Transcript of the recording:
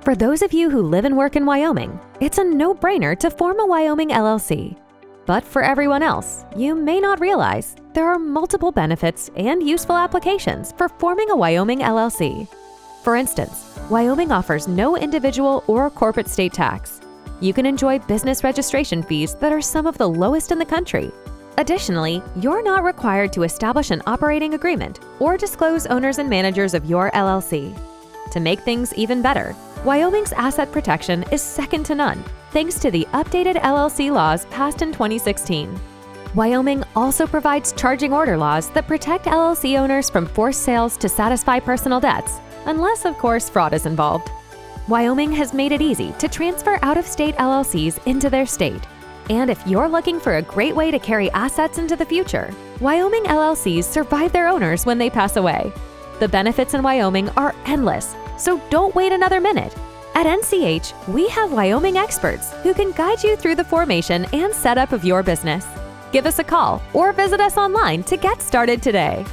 For those of you who live and work in Wyoming, it's a no-brainer to form a Wyoming LLC. But for everyone else, you may not realize there are multiple benefits and useful applications for forming a Wyoming LLC. For instance, Wyoming offers no individual or corporate state tax. You can enjoy business registration fees that are some of the lowest in the country. Additionally, you're not required to establish an operating agreement or disclose owners and managers of your LLC. To make things even better, Wyoming's asset protection is second to none, thanks to the updated LLC laws passed in 2016. Wyoming also provides charging order laws that protect LLC owners from forced sales to satisfy personal debts, unless, of course, fraud is involved. Wyoming has made it easy to transfer out-of-state LLCs into their state. And if you're looking for a great way to carry assets into the future, Wyoming LLCs survive their owners when they pass away. The benefits in Wyoming are endless, so don't wait another minute. At NCH, we have Wyoming experts who can guide you through the formation and setup of your business. Give us a call or visit us online to get started today.